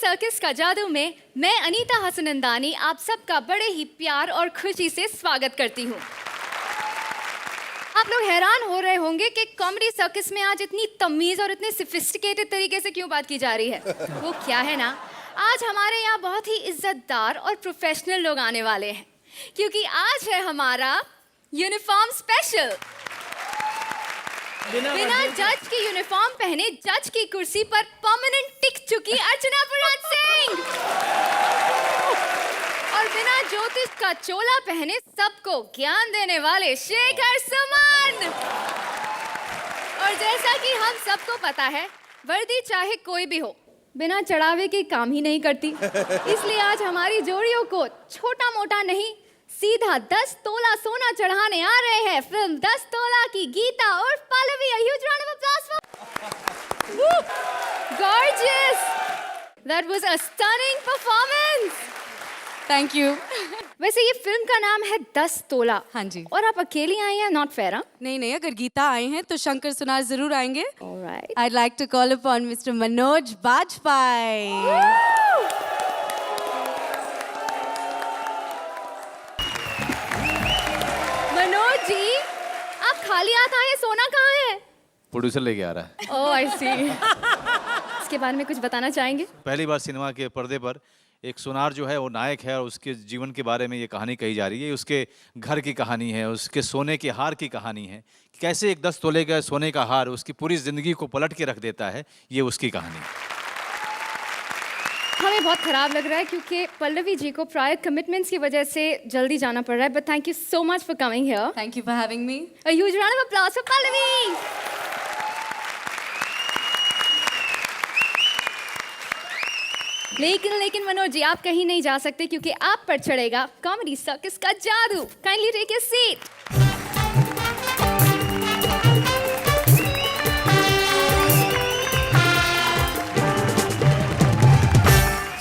Circus का जादू में मैं अनीता हसनंदानी आप सबका बड़े ही प्यार और खुशी से स्वागत करती हूँ। आप लोग हैरान हो रहे होंगे कि कॉमेडी सर्कस में आज इतनी तमीज और इतने सोफिस्टिकेटेड तरीके से क्यों बात की जा रही है। वो क्या है ना, आज हमारे यहाँ बहुत ही इज्जतदार और प्रोफेशनल लोग आने वाले हैं, क्योंकि आज है हमारा यूनिफॉर्म स्पेशल। बिना जज की यूनिफॉर्म पहने जज की कुर्सी पर परमानेंट टिक चुकी अर्चना पुराण सिंह और बिना ज्योतिष का चोला पहने सबको ज्ञान देने वाले शेखर सुमन। और जैसा कि हम सबको पता है, वर्दी चाहे कोई भी हो बिना चढ़ावे के काम ही नहीं करती, इसलिए आज हमारी जोड़ियों को छोटा मोटा नहीं सीधा 10 तोला सोना चढ़ाने आ रहे हैं फिल्म 10 तोला की गीता और Pallavi. A huge round of applause for gorgeous. That was a stunning performance. Thank you. वैसे ये फिल्म का नाम है 10 तोला। हाँ जी। और आप अकेली आई हैं, नॉट फेयर। नहीं, अगर गीता आए हैं तो शंकर सुनार जरूर आएंगे। Alright. I'd like to call upon Mr. Manoj Bajpayee. Manoj ji, आप खाली हाथ आए, सोना कहाँ है? प्रोड्यूसर लेके आ रहा है। ओह आई सी। इसके बारे में कुछ बताना चाहेंगे? पहली बार सिनेमा के पर्दे पर एक सोनार जो है वो नायक है और उसके जीवन के बारे में ये कहानी कही जा रही है। उसके घर की कहानी है, उसके सोने के हार की कहानी है, कैसे एक 10 तोले का सोने का हार उसकी पूरी जिंदगी को पलट के रख देता है, ये उसकी कहानी है। हमें बहुत खराब लग रहा है क्योंकि पल्लवी जी को प्रायर कमिटमेंट्स की वजह से जल्दी जाना पड़ रहा है, but thank you so much for coming here. Thank you for having me. A huge round of applause for Pallavi. लेकिन मनोज जी, आप कहीं नहीं जा सकते क्योंकि आप पर चढ़ेगा कॉमेडी सर्कस का जादू। Kindly take your seat.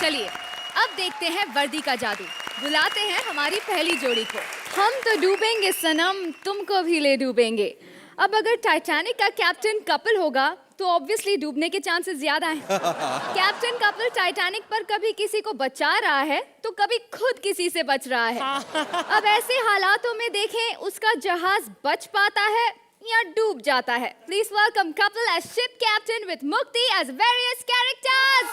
चलिए अब देखते हैं वर्दी का जादू। बुलाते हैं हमारी पहली जोड़ी को। हम तो डूबेंगे सनम, तुमको भी ले डूबेंगे। अब अगर टाइटैनिक का कैप्टन कपिल होगा तो ऑब्वियसली डूबने के चांसेस ज्यादा हैं। कैप्टन कपिल टाइटैनिक पर कभी किसी को बचा रहा है तो कभी खुद किसी से बच रहा है। अब ऐसे हालातों में देखें उसका जहाज बच पाता है या डूब जाता है। Please welcome Kapil as ship captain with Mukti as various characters.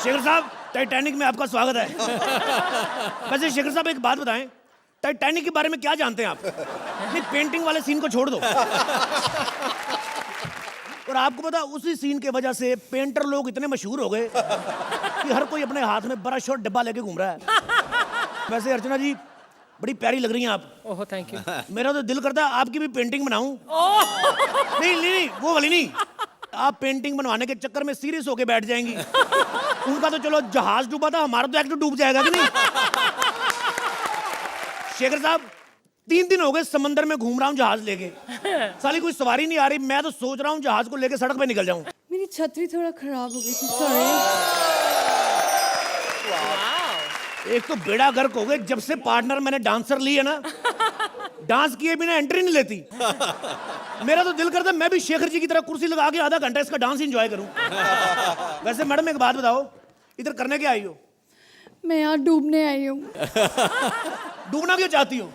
Shekhar साहब, टाइटैनिक में आपका स्वागत है। वैसे शेखर साहब एक बात बताएं, टाइटैनिक के बारे में क्या जानते हैं आप? नहीं, पेंटिंग वाले सीन को छोड़ दो। और आपको पता, उसी सीन के वजह से पेंटर लोग इतने मशहूर हो गए कि हर कोई अपने हाथ में ब्रश और डब्बा लेके घूम रहा है। वैसे अर्चना जी बड़ी प्यारी लग रही हैं आप। Oh thank you. मेरा तो दिल करता है आपकी भी पेंटिंग बनाऊं। नहीं, वो वाली नहीं। आप पेंटिंग बनवाने के चक्कर में सीरियस होके बैठ जाएंगी। उनका तो चलो जहाज डूबा था, हमारा तो एक्टर डूब जाएगा कि नहीं? शेखर साहब 3 दिन हो गए समंदर में घूम रहा हूँ जहाज लेके, साली कोई सवारी नहीं आ रही। मैं तो सोच रहा हूँ जहाज को लेके सड़क पे निकल जाऊं। मेरी छतरी थोड़ा खराब हो गई थी, सॉरी। एक तो बेड़ा गर्क हो गए, जब से पार्टनर मैंने डांसर ली है ना, डांस किए बिना एंट्री नहीं लेती। मेरा तो दिल करता है मैं भी शेखर जी की तरह कुर्सी लगा के आधा घंटा इसका डांस एंजॉय करूं। वैसे मैडम एक बात बताओ, इधर करने क्या आई हो? मैं यहाँ डूबने आई हूँ। डूबना क्यों चाहती हो?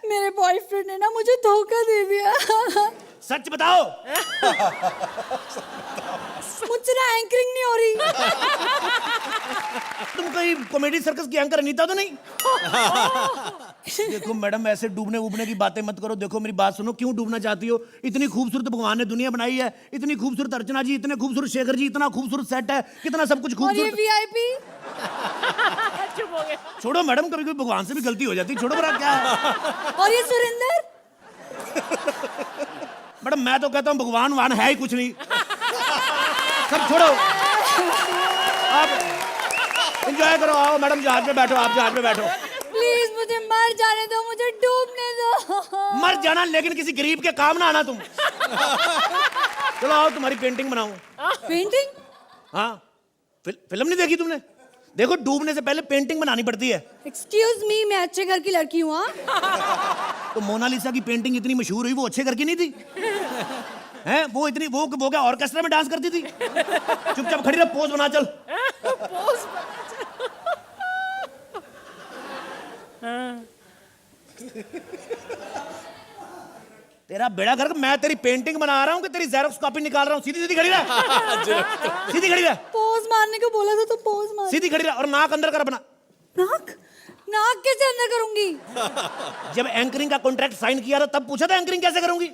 मेरे बॉयफ्रेंड ने ना मुझे धोखा दे दिया। सच बताओ। मुझसे ना एंकरिंग नहीं हो रही। तुम कोई कॉमेडी सर्कस की एंकर अनीता तो नहीं? देखो मैडम, ऐसे डूबने उबने की बातें मत करो। देखो मेरी बात सुनो, क्यों डूबना चाहती हो? इतनी खूबसूरत भगवान ने दुनिया बनाई है, इतनी खूबसूरत अर्चना जी, इतने खूबसूरत शेखर जी, इतना खूबसूरत सेट है, कितना सब कुछ और ये खूबसूरत। वीआईपी। चुप हो गया। छोड़ो मैडम, कभी कभी भगवान से भी गलती हो जाती है, छोड़ो बड़ा क्या है। और ये सुरेंद्र। मैडम मैं तो कहता हूँ भगवान वान है ही कुछ नहीं। सब छोड़ो, आप एंजॉय करो। आओ मैडम, जहाज पे बैठो, आप जहाज पे बैठो। प्लीज मुझे मर जाने दो, मुझे डूबने दो। मर जाना, लेकिन किसी गरीब के काम ना आना तुम। चलो आओ, तुम्हारी पेंटिंग बनाऊं। पेंटिंग? हाँ फिल्म नहीं देखी तुमने? देखो डूबने से पहले पेंटिंग बनानी पड़ती है। एक्सक्यूज मी, मैं अच्छे घर की लड़की हूँ। हाँ, तो मोनालिसा की पेंटिंग इतनी मशहूर हुई, वो अच्छे घर की नहीं थी? हैं वो इतनी वो क्या ऑर्केस्ट्रा में डांस करती थी? चुपचाप खड़ी रह, पोज बना चल। तेरा बेड़ा गर्क, मैं तेरी पेंटिंग बना रहा हूँ कि तेरी जेरोक्स कॉपी निकाल रहा हूँ? सीधी सीधी खड़ी रह, सीधी खड़ी रह, पोज मारने को बोला था तो पोज मार। सीधी खड़ी रह और नाक अंदर कर अपना। नाक नाक कैसे अंदर करूंगी? जब एंकरिंग का कॉन्ट्रैक्ट साइन किया था तब पूछा था एंकरिंग कैसे करूंगी?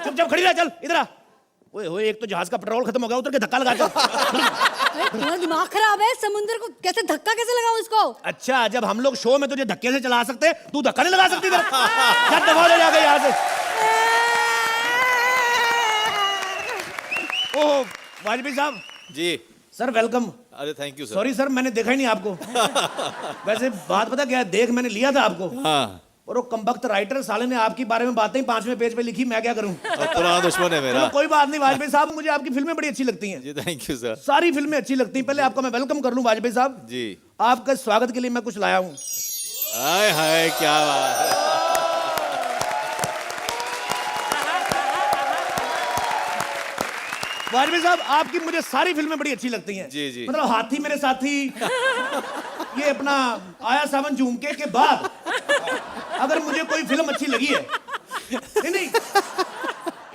चुपचाप खड़ी रह, चल इधर आ। ओए होए, एक तो जहाज का पेट्रोल खत्म हो गया, उतर के धक्का लगा चल। अरे तुम्हारा दिमाग खराब है, समुद्र को कैसे धक्का कैसे लगाऊं इसको? अच्छा, जब हम लोग शो में तुझे धक्के से चला सकते, तू धक्का नहीं लगा सकती? क्या दबा ले जाके यहाँ से। ओह वाजपेयी साहब जी सर, वेलकम। अरे thank you sir. Sorry sir, मैंने देखा ही नहीं आपको। वैसे बात पता क्या है, देख मैंने लिया था आपको, हाँ, और वो कमबख्त राइटर साले ने आपके बारे में बातें 5वें पेज पे लिखी, मैं क्या करूं? और पुराना दुश्मन है मेरा। चलो कोई बात नहीं वाजपेयी साहब, मुझे आपकी फिल्में बड़ी अच्छी लगती हैं। जी थैंक यू सर। सारी फिल्में अच्छी लगती हैं। पहले आपका मैं वेलकम कर लूं वाजपेयी साहब। जी आपका स्वागत के लिए मैं कुछ लाया हूं। हाय हाय, क्या बात है। वाजपेयी साहब, आपकी मुझे सारी फिल्में बड़ी अच्छी लगती हैं। जी, जी। मतलब हाथी मेरे साथी, ये अपना आया सावन झुमके के बाद अगर मुझे कोई फिल्म अच्छी लगी है, नहीं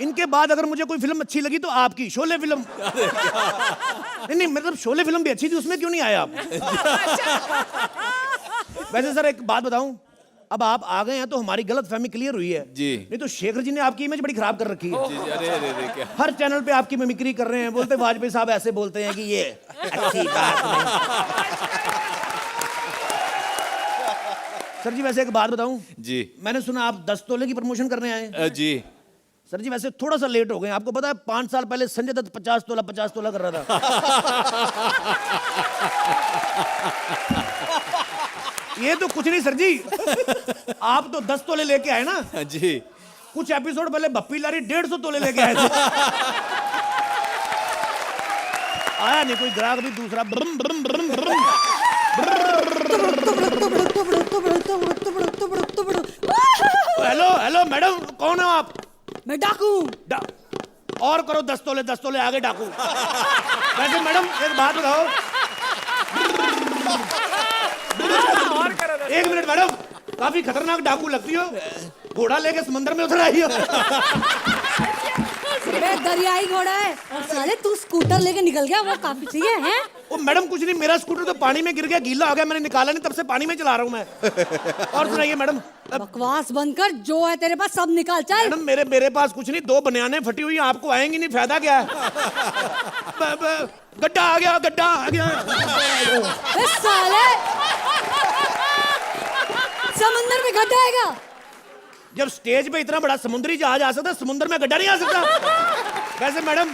इनके बाद अगर मुझे कोई फिल्म अच्छी लगी तो आपकी शोले फिल्म। नहीं मतलब शोले फिल्म भी अच्छी थी, उसमें क्यों नहीं आए आप? वैसे सर एक बात बताऊं, अब आप आ गए हैं तो हमारी गलत फहमी क्लियर हुई है। जी। नहीं तो शेखर जी ने आपकी इमेज बड़ी खराब कर रखी है। जी जी, अरे अरे अरे क्या। हर चैनल पे आपकी मिमिक्री कर रहे हैं, बोलते वाजपेयी साहब ऐसे बोलते हैं कि ये अच्छी बात नहीं। सर जी वैसे एक बात बताऊं, जी मैंने सुना आप 10 तोले की प्रमोशन करने आए हैं। जी सर जी वैसे थोड़ा सा लेट हो गए, आपको पता है 5 साल पहले संजय दत्त 50 तोला कर रहा था। ये तो कुछ नहीं सर जी, आप तो 10 तोले लेके आए ना। जी कुछ एपिसोड पहले बप्पी लारी 150 तोले लेके आए थे। आया नहीं कोई ग्राहक भी दूसरा। ब्रम ब्रम ब्रम ब्रम। हेलो हेलो मैडम, कौन हो आप? मैं डाकू। और करो 10 तोले आगे डाकू। वैसे मैडम एक बात बताओ, एक मिनट मैडम, काफी खतरनाक डाकू लगती हो, घोड़ा लेके समंदर में उतर आई हो। दरियाई घोड़ा है और साले तू स्कूटर लेके निकल गया, वो काफी सही है। ओ मैडम कुछ नहीं, मेरा स्कूटर तो पानी में गिर गया, गीला हो गया, मैंने निकाला नहीं, तब से पानी में चला रहा हूँ मैं। और सुनाइए मैडम। बकवास बंद कर, जो है तेरे पास सब निकाल चल। मैडम मेरे पास कुछ नहीं, 2 बनियानें फटी हुई, आपको आएंगी नहीं, फायदा क्या है? गड्ढा आ गया। ए साले, समुंदर में गड्ढा आएगा? जब स्टेज पे इतना बड़ा समुद्री जहाज आ सकता है, समुद्र में गड्ढा नहीं आ सकता। वैसे मैडम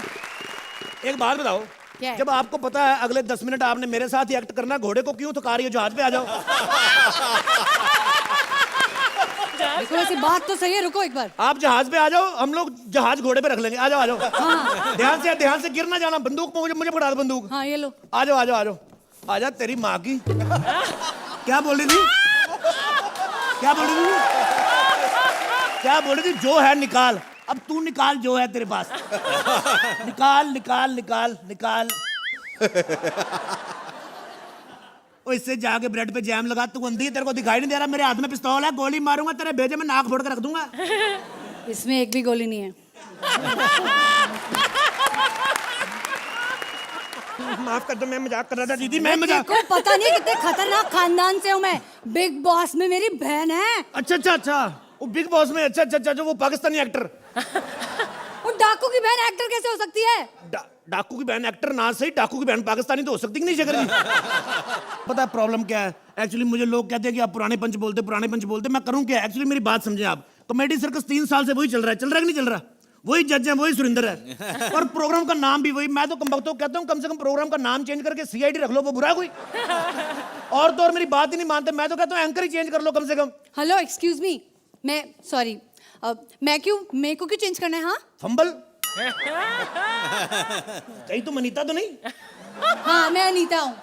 एक बात बताओ, क्या है? जब आपको पता है अगले 10 मिनट आपने मेरे साथ ही एक्ट करना, घोड़े को क्यों थका रही हो? जहाज पे आ जाओ। देखो वैसे बात तो सही है, रुको एक बार। आप जहाज पे आ जाओ, हम लोग जहाज घोड़े पे रख लेंगे। आ जाओ। हाँ। ध्यान से गिर ना जाना, बंदूक मुझे पकड़ा दो बंदूक। हाँ ये लो। आ जाओ। आजा तेरी माँ की। क्या बोल रही थी? क्या बोल रही थी? जो है निकाल, अब तू निकाल जो है तेरे पास। निकाल। ओ इससे जाके ब्रेड पे जैम लगा, तू अंधी, तेरे को दिखाई नहीं दे रहा? मेरे हाथ में पिस्तौल है, गोली मारूंगा तेरे भेजे में, नाक फोड़ के रख दूंगा। इसमें एक भी गोली नहीं है। माफ कर दो, मैं मजाक कर रहा था दीदी, मैं मजाक। को पता नहीं कितने खतरनाक खानदान से हूँ मैं। बिग बॉस में मेरी बहन है। अच्छा, वो बिग बॉस में, अच्छा, जो वो पाकिस्तानी एक्टर। वो डाकू की बहन एक्टर कैसे हो सकती है? डाकू की बहन एक्टर ना सही, डाकू की बहन पाकिस्तानी तो हो सकती कि नहीं शेखर जी? पता है प्रॉब्लम क्या है? एक्चुअली मुझे लोग कहते हैं कि आप पुराने पंच बोलते, मैं करूं क्या? एक्चुअली मेरी बात समझे आप, कॉमेडी सर्कस 3 साल से वही चल रहा है कि नहीं चल रहा? वही जज है, वही सुरिंदर है, और प्रोग्राम का नाम भी वही। मैं तो कहता हूँ कम से कम प्रोग्राम का नाम चेंज करके CID रख लो, वो बुरा कोई? और तो और मेरी बात ही नहीं मानते, मैं तो कहता हूँ एंकर ही चेंज कर लो कम से कम। हेलो एक्सक्यूज मी, मैं सॉरी, मेरे को क्यों चेंज करना है? हाँ फंबल कहीं तो मनीता तो नहीं? हाँ मैं अनीता हूँ।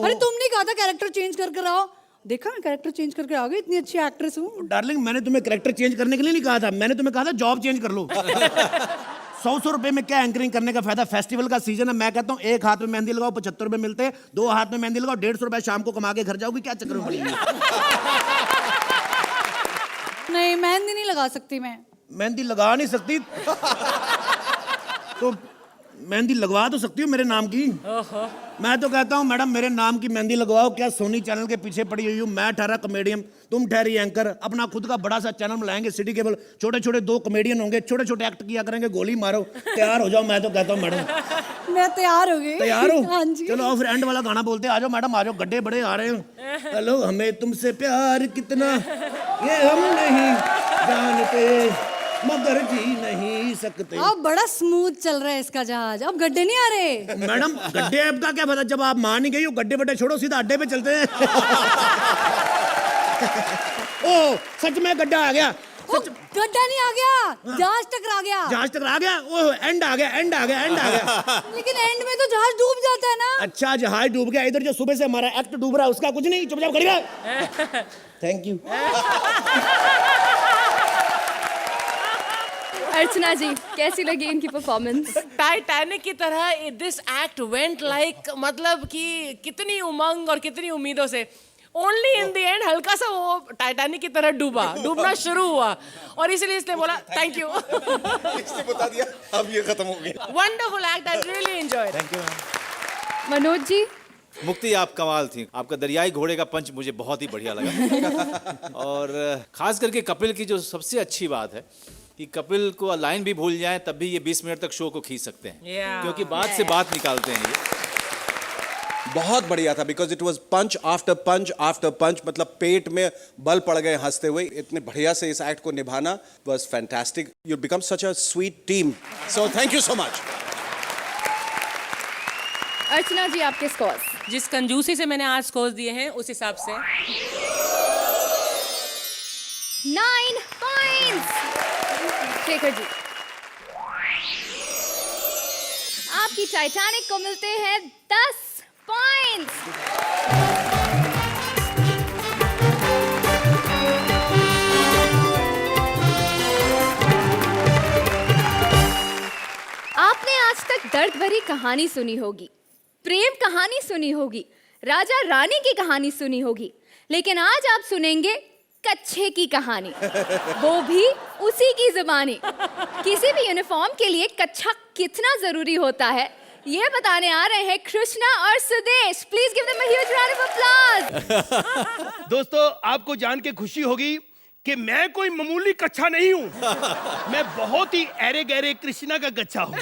अरे तुमने कहा था कैरेक्टर चेंज करके आओ, देखा मैं कैरेक्टर चेंज करके आ गई, इतनी अच्छी एक्ट्रेस हूँ। डार्लिंग मैंने तुम्हें कैरेक्टर चेंज करने के लिए नहीं कहा था, मैंने तुम्हें कहा था जॉब चेंज कर लो। 100 रुपए में क्या एंकरिंग करने का फायदा, फेस्टिवल का सीजन है। मैं कहता हूँ एक हाथ में मेहंदी लगाओ 75 रुपए मिलते हैं, 2 हाथ में मेहंदी लगाओ 150 रुपए शाम को कमा के घर जाओगी, क्या चक्कर में पड़ी है? नहीं मेहंदी नहीं लगा सकती मैं। मेहंदी लगा नहीं सकती तो मेहंदी लगवा तो सकती हूँ मेरे नाम की। मैं तो कहता हूँ मैडम मेरे नाम की मेहंदी लगवाओ, क्या सोनी चैनल के पीछे पड़ी हुई हूँ, मैं ठहरा कॉमेडियन, तुम ठहरी एंकर, अपना खुद का बड़ा सा चैनल बनाएंगे सिटी केबल, छोटे छोटे 2 कॉमेडियन होंगे, छोटे छोटे एक्ट किया करेंगे, गोली मारो, तैयार हो जाओ। मैं तो कहता हूँ मैडम मैं तैयार हो गई। तैयार हो? हाँ जी। चलो आओ फिर एंड वाला गाना बोलते हैं, आ जाओ मैडम आ जाओ, गड्ढे बड़े आ रहे हो। हेलो हमें तुमसे प्यार कितना ये हम नहीं जानते, मगर जी नहीं सकते। अब बड़ा स्मूथ चल रहा है इसका जहाज, अब गड्ढे नहीं आ रहे। मैडम गड्ढे ऐप का क्या पता, जब आप मान ही गई हो गड्ढे बड्डे छोड़ो, सीधा अड्डे पे चलते हैं। ओ सच में गड्ढा आ गया। ओ, गड्ढा नहीं आ गया, जहाज टकरा गया। जहाज टकरा गया, ओह एंड आ गया, एंड आ गया, एंड आ गया। लेकिन एंड में तो जहाज डूब जाता है ना। अच्छा जहाज डूब गया, इधर जो सुबह से हमारा एक्ट डूब रहा है उसका कुछ नहीं, चुपचाप खड़ी रह। Thank you. अर्चना जी कैसी लगी इनकी परफॉर्मेंस? टाइटैनिक की तरह दिस एक्ट वेंट लाइक, मतलब कि कितनी उमंग और कितनी उम्मीदों से, ओनली इन द एंड हल्का सा वो टाइटैनिक की तरह डूबना शुरू हुआ, और इसलिए इसने बोला थैंक यू। इसने बता दिया अब ये खत्म हो गया। Wonderful act, I really enjoyed. Thank you. Manoj ji Mukti आप कमाल थी, आपका दरियाई घोड़े का पंच मुझे बहुत ही बढ़िया लगा। और खास करके कपिल की जो सबसे अच्छी बात है कि कपिल को लाइन भी भूल जाए तब भी ये 20 मिनट तक शो को खींच सकते हैं, क्योंकि बात से बात निकालते हैं ये। बहुत बढ़िया था, because it was punch after punch after punch, मतलब पेट में बल पड़ गए हंसते हुए। इतने बढ़िया से इस एक्ट को निभाना was fantastic. You become such a sweet team, so thank you so much. Archana ji आपके स्कोर्स? जिस कंजूसी से मैंने आज स्कोर्स दिए हैं उस हिसाब से 9 पॉइंट्स। शेखर जी आपकी टाइटैनिक को मिलते हैं 10 पॉइंट्स। आपने आज तक दर्द भरी कहानी सुनी होगी, प्रेम कहानी सुनी होगी, राजा रानी की कहानी सुनी होगी, लेकिन आज आप सुनेंगे कच्छे की कहानी, वो भी उसी की जुबानी। किसी भी यूनिफॉर्म के लिए कच्छा कितना जरूरी होता है ये बताने आ रहे हैं कृष्णा और Sudesh. Please give them a huge round of applause. दोस्तों आपको जान के खुशी होगी कि मैं कोई मामूली कच्छा नहीं हूँ, मैं बहुत ही ऐरे गहरे कृष्णा का कच्छा हूँ।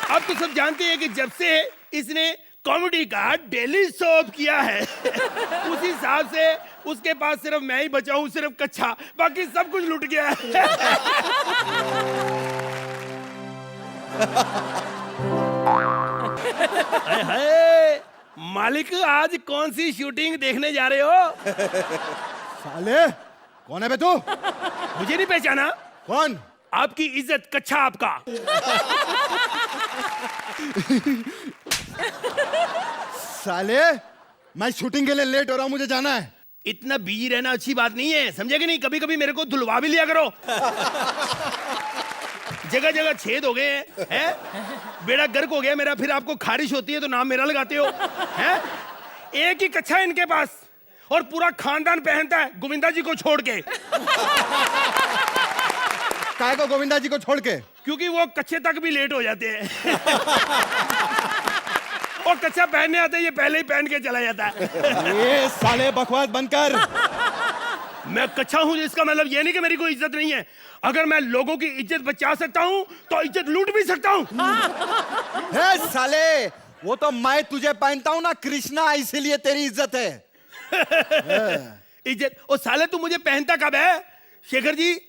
अब तो सब जानते हैं कि जब से इसने कॉमेडी का डेली शो किया है उस हिसाब से उसके पास सिर्फ मैं ही बचा हूँ, सिर्फ कच्छा, बाकी सब कुछ लुट गया है। हाय मालिक आज कौन सी शूटिंग देखने जा रहे हो? साले कौन है बे तू? मुझे नहीं पहचाना? कौन? आपकी इज्जत कच्छा आपका। साले मैं शूटिंग के लिए लेट हो रहा हूँ, मुझे जाना है। इतना बिजी रहना अच्छी बात नहीं है, समझे कि नहीं? कभी कभी मेरे को धुलवा भी लिया करो। जगह जगह छेद हो गए हैं, बेड़ा गर्क हो गया मेरा, फिर आपको खारिश होती है तो नाम मेरा लगाते हो हैं? एक ही कच्छा है इनके पास और पूरा खानदान पहनता है गोविंदा जी को छोड़ के। काय को गोविंदा जी को छोड़ के? क्योंकि वो कच्छे तक भी लेट हो जाते हैं। और कच्छा पहनने आते हैं, ये पहले ही पहन के चला जाता है। ये साले बकवास बंद कर। मैं कच्छा हूं इसका मतलब ये नहीं कि मेरी कोई इज्जत नहीं है। अगर मैं लोगों की इज्जत बचा सकता हूं तो इज्जत लूट भी सकता हूं। हे साले वो तो मैं तुझे पहनता हूं ना कृष्णा, इसीलिए तेरी इज्जत है। इज्जत? ओ साले तू मुझे पहनता कब है? शेखर जी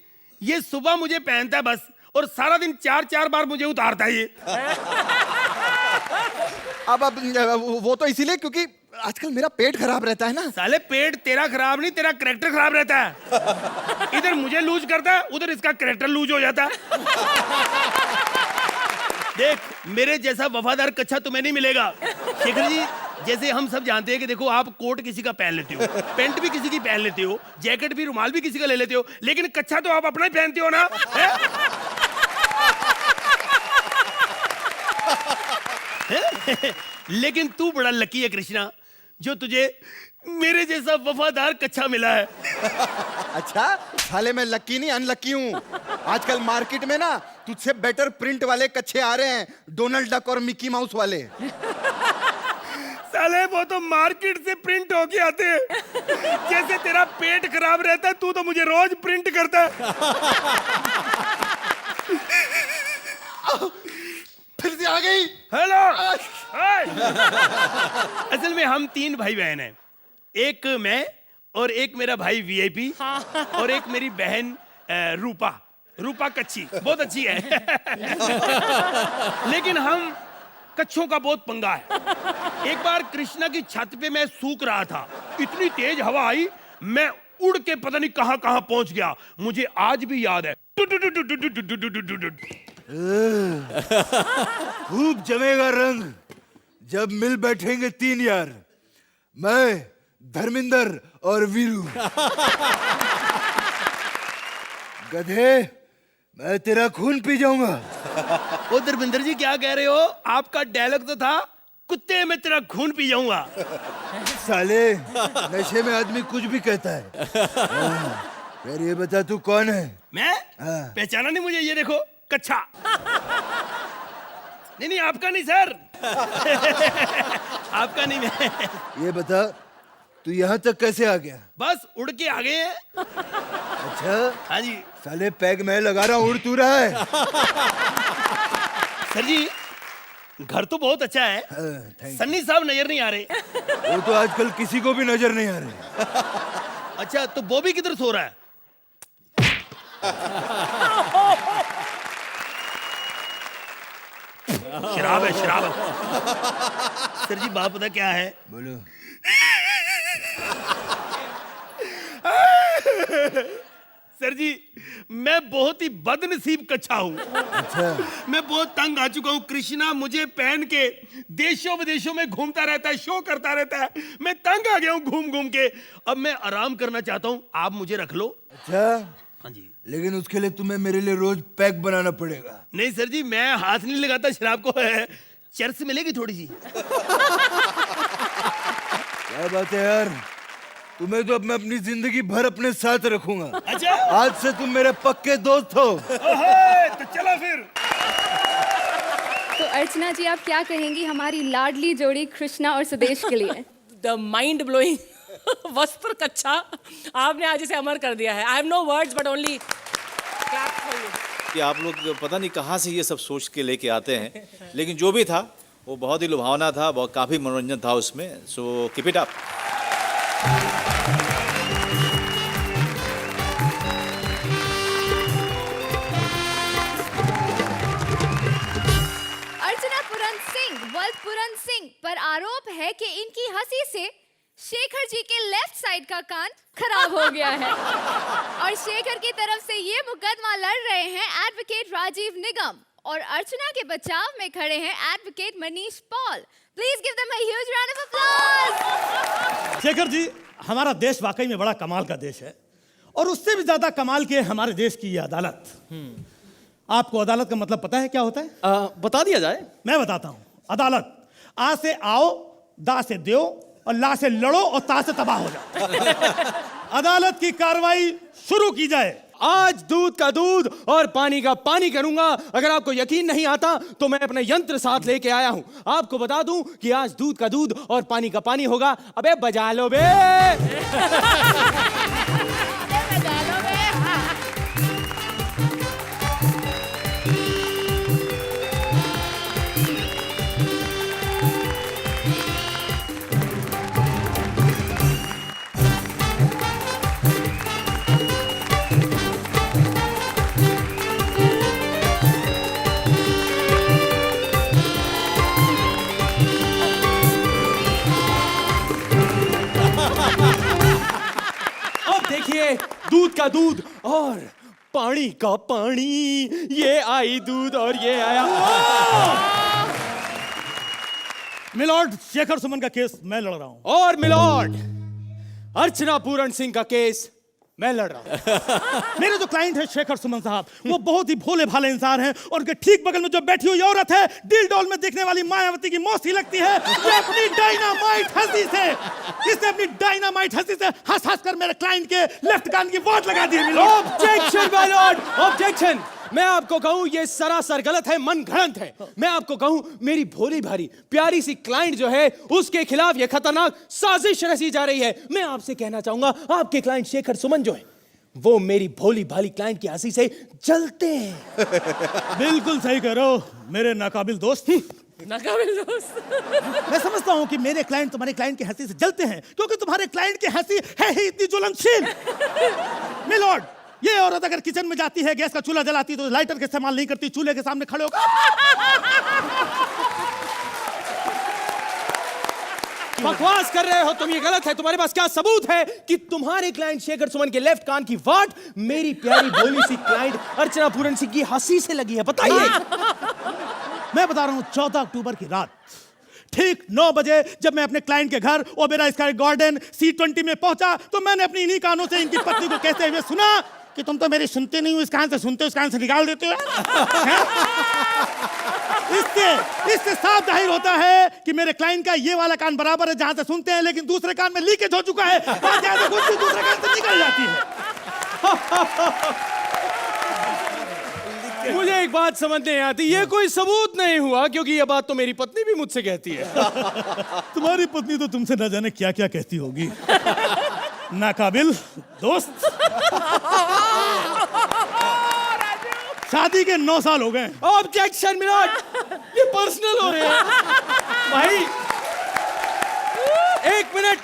ये सुबह मुझे पहनता है बस, और सारा दिन 4-4 बार मुझे उतारता है ये। अब वो तो इसीलिए क्योंकि आजकल मेरा पेट खराब रहता है ना। साले पेट तेरा खराब नहीं, तेरा कैरेक्टर खराब रहता है। इधर मुझे लूज करता है, उधर इसका कैरेक्टर लूज हो जाता है। देख, मेरे जैसा वफादार कच्चा तुम्हें नहीं मिलेगा शेखर जी। जैसे हम सब जानते हैं कि देखो, आप कोट किसी का पहन लेते हो, पैंट भी किसी की पहन लेते हो, जैकेट भी, रुमाल भी किसी का ले लेते हो, लेकिन कच्चा तो आप अपना ही पहनते हो ना, है? लेकिन तू बड़ा लकी है कृष्णा, जो तुझे मेरे जैसा वफादार कच्चा मिला है। अच्छा साले, मैं लकी नहीं अनलकी हूँ। आजकल मार्केट में ना तुझसे बेटर प्रिंट वाले कच्चे आ रहे हैं, डोनाल्ड डक और मिकी माउस वाले। साले वो तो मार्केट से प्रिंट होके आते हैं। जैसे तेरा पेट खराब रहता है, तू तो मुझे रोज प्रिंट करता है। फिर से आ गई। हेलो। असल में हम 3 भाई बहन हैं, एक मैं और एक मेरा भाई वीआईपी और एक मेरी बहन रूपा कच्ची, बहुत अच्छी है। लेकिन हम कच्छों का बहुत पंगा है। एक बार कृष्णा की छत पे मैं सूख रहा था, इतनी तेज हवा आई, मैं उड़ के पता नहीं कहां कहां पहुंच गया, मुझे आज भी याद है। खूब जमेगा रंग जब मिल बैठेंगे 3 यार, मैं, धर्मेंद्र और वीरू। गधे, मैं तेरा खून पी जाऊंगा। ओ धर्मेंद्र जी, क्या कह रहे हो? आपका डायलॉग तो था, कुत्ते मैं तेरा खून पी जाऊंगा। साले, नशे में आदमी कुछ भी कहता है। फिर ये बता तू कौन है? मैं? हाँ। पहचाना नहीं मुझे? ये देखो, कच्चा। नहीं, आपका नहीं सर। आपका नहीं। मैं ये बता तू यहाँ तक कैसे आ गया? बस उड़ के आ गए हैं। अच्छा हाँ जी। साले, पैग मैं लगा रहा हूँ, उड़ तू रहा है। सर जी, घर तो बहुत अच्छा है। थैंक सन्नी साहब नजर नहीं आ रहे। वो तो आजकल किसी को भी नजर नहीं आ रहे। अच्छा, तो बॉबी किधर सो रहा है? शराब है, शराब। सर जी, बात पता क्या है? बोलो। सर जी, मैं बहुत ही बदनसीब कच्चा हूँ। अच्छा, मैं बहुत तंग आ चुका हूँ। कृष्णा मुझे पहन के देशों विदेशों में घूमता रहता है, शो करता रहता है। मैं तंग आ गया हूँ घूम घूम के। अब मैं आराम करना चाहता हूँ, आप मुझे रख लो। अच्छा, हाँ जी। लेकिन उसके लिए तुम्हें मेरे लिए रोज पैक बनाना पड़ेगा। नहीं सर जी, मैं हाथ नहीं लगाता शराब को। चर्च मिलेगी थोड़ी सी। क्या बात है यार, तुम्हें तो अब मैं अपनी जिंदगी भर अपने साथ रखूंगा। अच्छा, आज से तुम मेरे पक्के दोस्त हो। तो चलो फिर। तो अर्चना जी, आप क्या कहेंगी हमारी लाडली जोड़ी कृष्णा और सुदेश के लिए? द माइंड ब्लोइंग वस्त्र कच्चा आपने आज इसे अमर कर दिया है। I have no words but only clap for you. कि आप लोग पता नहीं कहाँ से ये सब सोच के लेके आते हैं, लेकिन जो भी था वो बहुत ही लुभावना था, बहुत काफ़ी मनोरंजन था उसमें। So keep it up. Archana Puran Singh पर आरोप है कि इनकी हंसी से शेखर जी के लेफ्ट साइड का कान खराब हो गया है। और शेखर की तरफ से ये मुकदमा लड़ रहे हैं एडवोकेट राजीव निगम, और अर्चना के बचाव में खड़े हैं advocate Manish Paul. Please give them a huge round of applause. Shekhar ji, हमारा देश वाकई में बड़ा कमाल का देश है, और उससे भी ज्यादा कमाल की है हमारे देश की ये अदालत। आपको अदालत का मतलब पता है क्या होता है? बता दिया जाए। मैं बताता हूँ। अदालत, आ से आओ, दा से दो, और ला से लड़ो, और ता से तबाह हो जाओ। अदालत की कार्रवाई शुरू की जाए। आज दूध का दूध और पानी का पानी करूंगा। अगर आपको यकीन नहीं आता तो मैं अपने यंत्र साथ लेके आया हूं। आपको बता दूं कि आज दूध का दूध और पानी का पानी होगा। अबे बजा लो बे। दूध का दूध और पानी का पानी, ये आई दूध और ये आया। मिलॉर्ड, शेखर सुमन का केस मैं लड़ रहा हूं। और मिलॉर्ड, अर्चना पूरन सिंह का केस मैं लड़ रहा हूं। मेरे जो क्लाइंट है शेखर सुमन साहब, वो बहुत ही भोले भाले इंसान हैं और उनके ठीक बगल में जो बैठी हुई औरत है, दिल डॉल में दिखने वाली मायावती की मौसी लगती है। ये अपनी डायनामाइट हंसी से, इसने अपनी डायनामाइट हंसी से हंस हंस कर मेरे क्लाइंट के लेफ्ट कान की वोट लगा दी। Objection my lord, objection. मैं आपको कहूं ये सरासर गलत है, मन घड़ंत है। मैं आपको कहूं मेरी भोली भारी प्यारी सी क्लाइंट जो है, उसके खिलाफ ये खतरनाक साजिश रची जा रही है। मैं आपसे कहना चाहूंगा, आपके क्लाइंट शेखर सुमन जो है, वो मेरी भोली भाली क्लाइंट की हंसी से जलते हैं। बिल्कुल सही कह रहे हो मेरे नाकाबिल दोस्त। नाकाबिल दोस्त। मैं समझता हूं कि मेरे क्लाइंट तुम्हारे क्लाइंट की हंसी से जलते हैं, क्योंकि तुम्हारे क्लाइंट की हंसी है ही इतनी ज्वलनशील। मिलॉर्ड, ये औरत अगर किचन में जाती है, गैस का चूल्हा जलाती तो लाइटर का इस्तेमाल नहीं करती, चूल्हे के सामने खड़े होकर बकवास कर रहे हो तुम, ये गलत है। तुम्हारे पास क्या सबूत है कि तुम्हारे क्लाइंट शेखर सुमन के लेफ्ट कान की वाट मेरी प्यारी भोली सी क्लाइंट अर्चना पूरन सिंह की हंसी से लगी है? बताइए। मैं बता रहा हूं, 14 अक्टूबर की रात ठीक 9 बजे जब मैं अपने क्लाइंट के घर ओबेरॉय स्काई गार्डन C20 में पहुंचा, तो मैंने अपनी इन्हीं कानों से इनकी पत्नी को कहते हुए सुना कि तुम तो मेरी सुनते नहीं हो, इस कान से सुनते हो, इस कान से निकाल देते हो। इससे साफ जाहिर होता है कि मेरे क्लाइंट का ये वाला कान बराबर है जहां से सुनते हैं, लेकिन दूसरे कान में लीकेज हो चुका है, जहां से कुछ दूसरे कान से निकल जाती है। मुझे एक बात समझ नहीं आती, ये कोई सबूत नहीं हुआ, क्योंकि ये बात तो मेरी पत्नी भी मुझसे कहती है। तुम्हारी पत्नी तो तुमसे न जाने क्या क्या कहती होगी। नाकाबिल दोस्त, शादी के 9 साल हो गए। ऑब्जेक्शन मिलॉर्ड, ये पर्सनल हो रहे हैं। भाई 1 मिनट,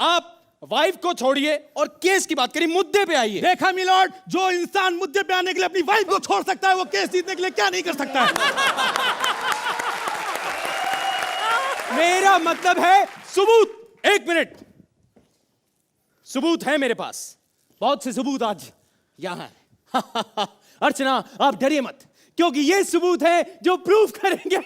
आप वाइफ को छोड़िए और केस की बात करिए, मुद्दे पे आइए। देखा मिलॉर्ड, जो इंसान मुद्दे पे आने के लिए अपनी वाइफ को छोड़ सकता है, वो केस जीतने के लिए क्या नहीं कर सकता है। मेरा मतलब है सबूत। 1 मिनट, सबूत है मेरे पास, बहुत से सबूत आज यहां है। अर्चना, आप डरिए मत, क्योंकि ये सबूत है जो प्रूफ करेंगे।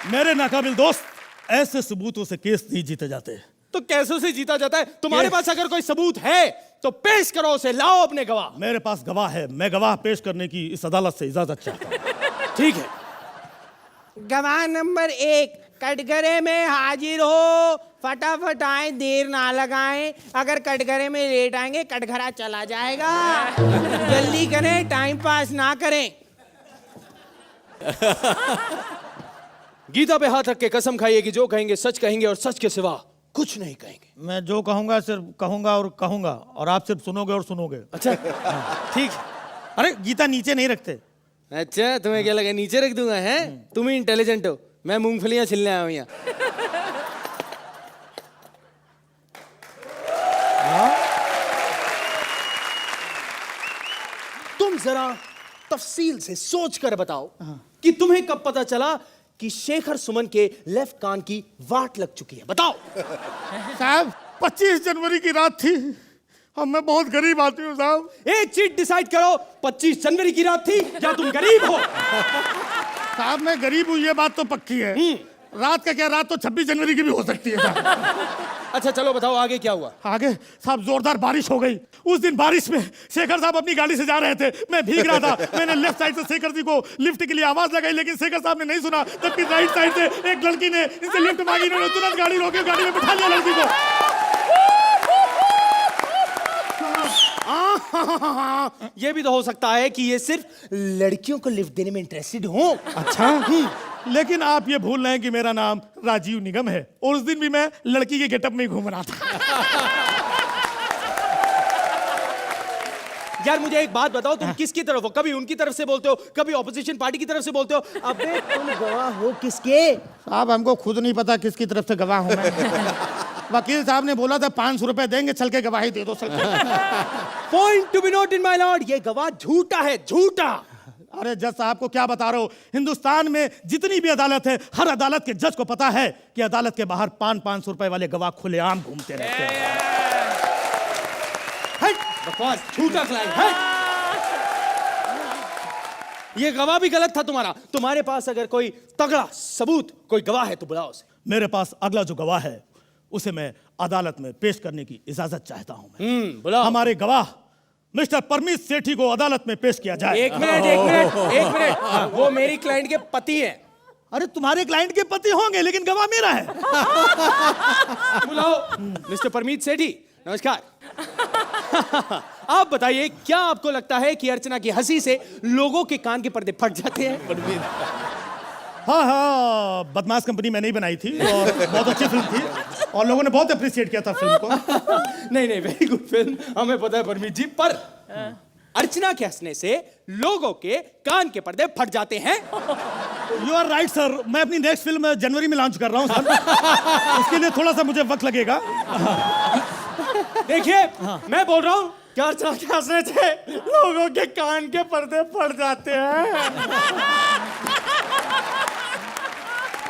मेरे नाकाबिल दोस्त, ऐसे सबूतों से केस नहीं जीते जाते। तो कैसे से जीता जाता है? तुम्हारे पास अगर कोई सबूत है तो पेश करो उसे, लाओ अपने गवाह। मेरे पास गवाह है, मैं गवाह पेश करने की इस अदालत से इजाजत चाहता हूं। ठीक है। गवाह नंबर 1, कटघरे में हाजिर हो, फटाफट आए, देर ना लगाएं। अगर कटघरे में लेट आएंगे कटघरा चला जाएगा। जल्दी करें, टाइम पास ना करें। गीता पे हाथ रख के कसम खाइए कि जो कहेंगे सच कहेंगे और सच के सिवा कुछ नहीं कहेंगे। मैं जो कहूंगा सिर्फ कहूंगा और कहूंगा, और आप सिर्फ सुनोगे और सुनोगे। अच्छा, ठीक। अरे गीता नीचे नहीं रखते। अच्छा, तुम्हें क्या लगा नीचे रख दूंगा? है तुम ही इंटेलिजेंट हो, मैं मूंगफलियां छिलने आया हूं यहाँ। तुम जरा तफसील से सोच कर बताओ कि तुम्हें कब पता चला कि शेखर सुमन के लेफ्ट कान की वाट लग चुकी है? बताओ। साहब 25 जनवरी की रात थी और मैं बहुत गरीब आदमी हूँ साहब। एक चीज डिसाइड करो, 25 जनवरी की रात थी या तुम गरीब हो? साहब मैं गरीब हूँ, ये बात तो पक्की है। रात का क्या, रात तो 26 जनवरी की भी हो सकती है साहब। अच्छा चलो बताओ आगे क्या हुआ? आगे साहब जोरदार बारिश हो गई। उस दिन बारिश में शेखर साहब अपनी गाड़ी से जा रहे थे, मैं भीग रहा था। मैंने लेफ्ट साइड से शेखर जी को लिफ्ट के लिए आवाज लगाई, लेकिन शेखर साहब ने नहीं सुना। जबकि राइट साइड से एक लड़की ने इनसे लिफ्ट मांगी, इन्होंने तुरंत गाड़ी रोकी, गाड़ी में बिठा लिया लड़की को। ये भी तो हो सकता है कि ये सिर्फ लड़कियों को लिफ्ट देने में इंटरेस्टेड हो। अच्छा, लेकिन आप ये भूल रहे हैं कि मेरा नाम राजीव निगम है और उस दिन भी मैं लड़की के गेटअप में ही घूम रहा था। यार मुझे एक बात बताओ, तुम किसकी तरफ हो? कभी उनकी तरफ से बोलते हो, कभी ऑपोजिशन पार्टी की तरफ से बोलते हो। अबे तुम गवाह हो किसके? साहब हमको खुद नहीं पता किसकी तरफ से गवाह हूं मैं। वकील साहब ने बोला था 500 रुपए देंगे, चल के गवाही दे दो। Point to be note in my lord, ये गवाह झूठा है, झूठा। अरे जज साहब को क्या बता रहे हो, हिंदुस्तान में जितनी भी अदालत है, हर अदालत के जज को पता है कि अदालत के बाहर 500-500 रुपए वाले गवाह खुलेआम घूमते रहते हैं। बकवास, झूठा क्लाइंट है। ये गवाह भी गलत था तुम्हारा। तुम्हारे पास अगर कोई तगड़ा सबूत, कोई गवाह है तो बुलाओ उसे। मेरे पास अगला जो गवाह है उसे मैं अदालत में पेश करने की इजाजत चाहता हूं मैं। बुलाओ। हमारे गवाह मिस्टर परमीत सेठी को अदालत में पेश किया जाए। एक मिनट। वो मेरी क्लाइंट के पति हैं। अरे तुम्हारे क्लाइंट के पति होंगे लेकिन गवाह मेरा है। बुलाओ मिस्टर परमीत सेठी, नमस्कार। आप बताइए, क्या आपको लगता है कि अर्चना की हंसी से लोगों के कान के पर्दे फट जाते हैं? हाँ, बदमाश कंपनी मैंने ही बनाई थी और बहुत अच्छी फिल्म थी और लोगों ने बहुत अप्रिशिएट किया था फिल्म को। नहीं, वेरी गुड फिल्म, हमें पता है परमीत जी, पर अर्चना के हंसने से लोगों के कान के पर्दे फट जाते हैं। यू आर राइट सर, मैं अपनी नेक्स्ट फिल्म जनवरी में लॉन्च कर रहा हूँ सर। उसके लिए थोड़ा सा मुझे वक्त लगेगा। देखिए, मैं बोल रहा हूँ कि अर्चना के हंसने से लोगों के कान के पर्दे फट जाते हैं।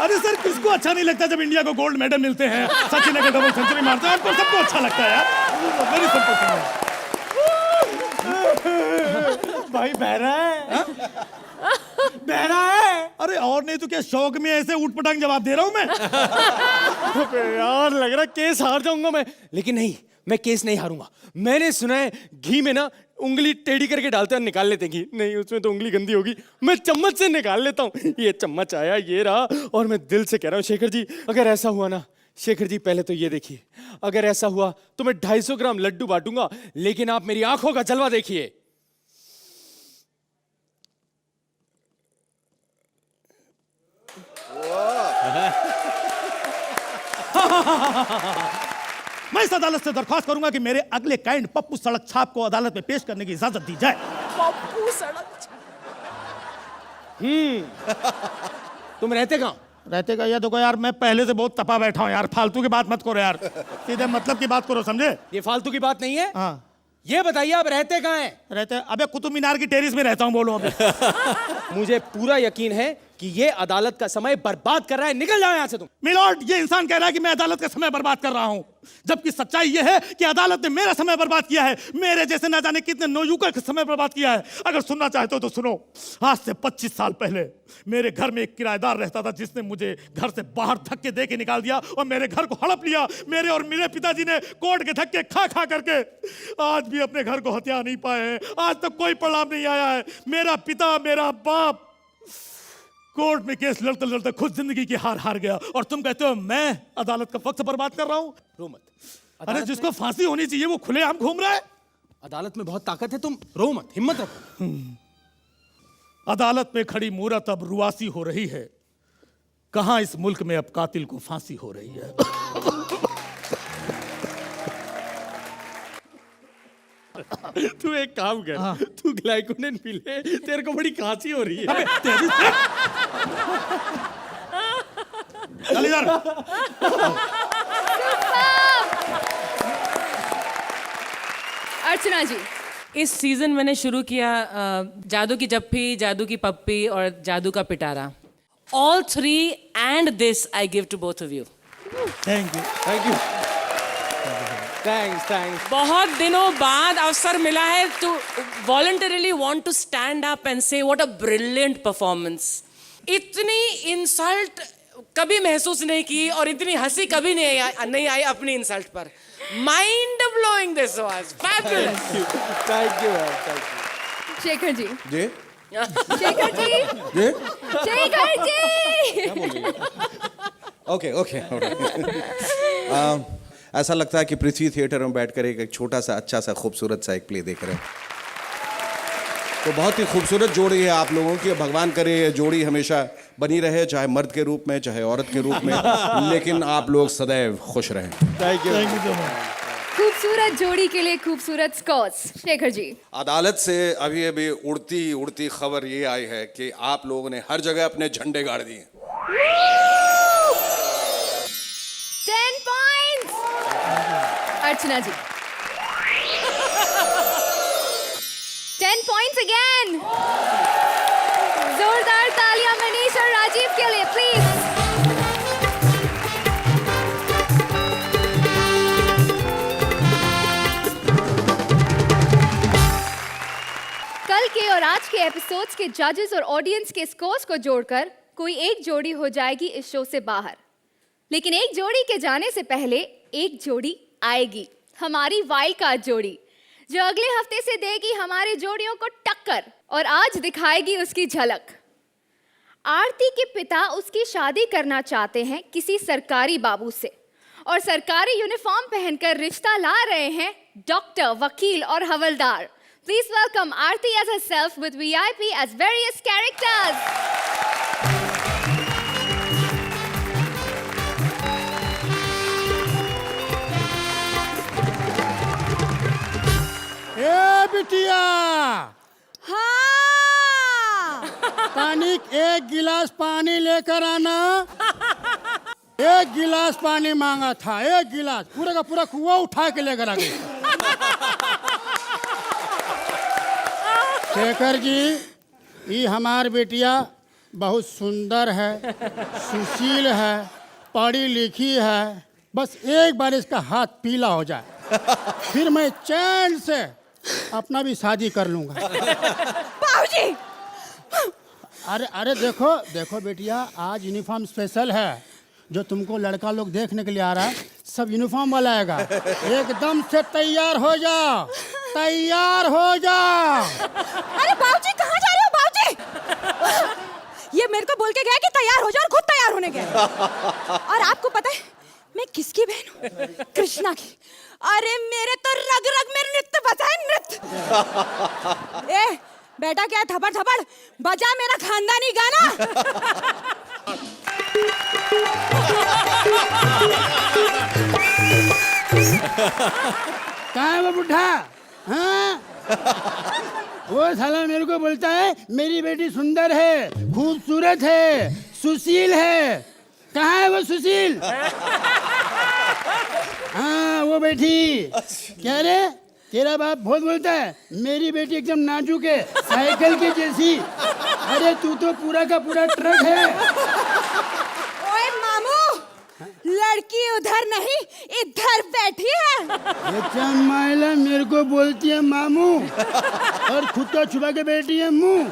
अरे सर, किसको अच्छा नहीं लगता जब इंडिया को गोल्ड मेडल मिलते हैं, सचिन अगर डबल सेंचुरी मारते हैं, आपको सबको अच्छा लगता है यार। Very simple. भाई बहरा है। अरे और नहीं तो क्या, शौक में ऐसे उठ पटांग जवाब दे रहा हूं मैं। यार लग रहा केस हार जाऊंगा मैं, लेकिन नहीं, मैं केस नहीं हारूंगा। मैंने सुना है घी में ना उंगली टेढ़ी करके डालते हैं, निकाल लेते घी। नहीं, उसमें तो उंगली गंदी होगी, मैं चम्मच से निकाल लेता हूँ। ये चम्मच आया, ये रहा, और मैं दिल से कह रहा हूँ शेखर जी, अगर ऐसा हुआ ना, शेखर जी पहले तो ये देखिए, अगर ऐसा हुआ तो मैं 250 ग्राम लड्डू बांटूंगा, लेकिन आप मेरी आंखों का जलवा देखिए। मैं इस अदालत से दरख्वास्त करूंगा कि मेरे अगले क्लाइंट पप्पू सड़क छाप को अदालत में पेश करने की इजाजत दी जाए। पप्पू सड़क। तुम रहते कहाँ? रहते का, या देखो यार, मैं पहले से बहुत तपा बैठा हूँ यार, फालतू की बात मत करो यार, सीधे मतलब की बात करो, समझे? ये फालतू की बात नहीं है। हाँ, ये बताइए आप रहते कहाँ हैं? रहते, अबे कुतुब मीनार की टेरिस में रहता हूँ, बोलो अभी। मुझे पूरा यकीन है कि ये अदालत का समय बर्बाद कर रहा है, निकल जाओ यहाँ से तुम। मिलॉर्ड, ये इंसान कह रहा है कि मैं अदालत का समय बर्बाद कर रहा हूँ, जबकि सच्चाई ये है कि अदालत ने मेरा समय बर्बाद किया है, मेरे जैसे ना जाने कितने नौयुवकों का समय बर्बाद किया है। अगर सुनना चाहते हो तो सुनो। आज से 25 साल पहले मेरे घर में एक किराएदार रहता था, जिसने मुझे घर से बाहर धक्के दे के निकाल दिया और मेरे घर को हड़प लिया। मेरे और मेरे पिताजी ने कोर्ट के धक्के खा खा करके आज भी अपने घर को हथिया नहीं पाए हैं। आज तक कोई परिणाम नहीं आया है। मेरा पिता, मेरा बाप कोर्ट में केस लड़ते लड़ते खुद जिंदगी की हार गया, और तुम कहते हो मैं अदालत का वक्त बर्बाद कर रहा हूं? रो मत। अरे जिसको फांसी होनी चाहिए वो खुलेआम घूम रहा है। अदालत में बहुत ताकत है, तुम रो मत, हिम्मत रखो। अदालत में खड़ी मूरत अब रुआसी हो रही है। कहां इस मुल्क में अब कातिल को फांसी हो रही है। तू एक काम कर, तू ग्लाइकोनिन पी ले, तेरे को बड़ी खांसी हो रही है। चल इधर। अर्चना जी, इस सीजन मैंने शुरू किया जादू की जप्पी, जादू की पप्पी और जादू का पिटारा। All three and this I give to both of you. Thank you. Thanks. बहुत दिनों बाद अवसर मिला है to voluntarily want to stand up and say what a brilliant performance. इतनी इंसल्ट कभी महसूस नहीं की और इतनी हंसी कभी नहीं आई अपनी इंसल्ट पर। Mind blowing this was fabulous. Thank you. Shekhar ji. जी शेखर जी। जी शेखर जी। ओके ऐसा लगता है कि पृथ्वी थिएटर में बैठकर एक छोटा सा अच्छा सा खूबसूरत सा एक प्ले देख रहे हैं। तो बहुत ही खूबसूरत जोड़ी है आप लोगों की। भगवान करे ये जोड़ी हमेशा बनी रहे, चाहे मर्द के रूप में चाहे औरत के रूप में, लेकिन आप लोग सदैव खुश रहें। Thank you so much. खूबसूरत जोड़ी के लिए खूबसूरत स्कोर्स। शेखर जी। अदालत से अभी अभी उड़ती उड़ती खबर ये आई है कि आप लोगों ने हर जगह अपने झंडे गाड़ दिए। 10 points। अर्चना जी। 10 points again। के और आज के एपिसोड्स के जजेस और ऑडियंस के स्कोर्स को जोड़कर कोई एक जोड़ी हो जाएगी इस शो से बाहर। लेकिन एक जोड़ी के जाने से पहले एक जोड़ी आएगी, हमारी वाइल्ड कार्ड जोड़ी, जो अगले हफ्ते से देगी हमारे जोड़ियों को टक्कर और आज दिखाएगी उसकी झलक। आरती के पिता उसकी शादी करना चाहते हैं किसी सरकारी बाबू से और सरकारी यूनिफॉर्म पहनकर रिश्ता ला रहे हैं डॉक्टर, वकील और हवलदार। Please welcome Aarti as herself with VIP as various characters. ए बिटिया, हाँ पानी, एक गिलास पानी लेकर आना। एक गिलास पानी मांगा था, एक गिलास, पूरा का पूरा कुआं उठा के लेकर आ गई। शेखर जी, ये हमार बेटिया बहुत सुंदर है, सुशील है, पढ़ी लिखी है। बस एक बार इसका हाथ पीला हो जाए, फिर मैं चैन से अपना भी शादी कर लूंगा। बाबूजी, अरे अरे देखो देखो बेटिया, आज यूनिफॉर्म स्पेशल है। जो तुमको लड़का लोग देखने के लिए आ रहा है, सब यूनिफॉर्म वाला आएगा। एकदम से तैयार हो जाओ, तैयार हो जाओ। अरे बाबूजी कहाँ जा रहे हो बाबूजी? ये मेरे को बोल के गया कि तैयार हो जाओ और खुद तैयार होने गए। और आपको पता है मैं किसकी बहन हूँ? कृष्णा की। अरे मेरे तो रग रग में नृत्य बजा है, नृत्य। ए बेटा, क्या थपड़ थपड़ बजा मेरा खानदानी गाना। कहाँ है वो बुढ़ा? हाँ? वो साला मेरे को बोलता है मेरी बेटी सुंदर है, खूबसूरत है, सुशील है। कहाँ है वो सुशील? हाँ वो बेटी। क्या रे, तेरा बाप बहुत बोलता है मेरी बेटी एकदम नाजुक है, साइकिल की जैसी। अरे तू तो पूरा का पूरा ट्रक है। ओए मामू, लड़की उधर नहीं इधर बैठी है। ये चमाइला मेरे को बोलती है मामू और खुद तो छुपा के बैठी है मुंह।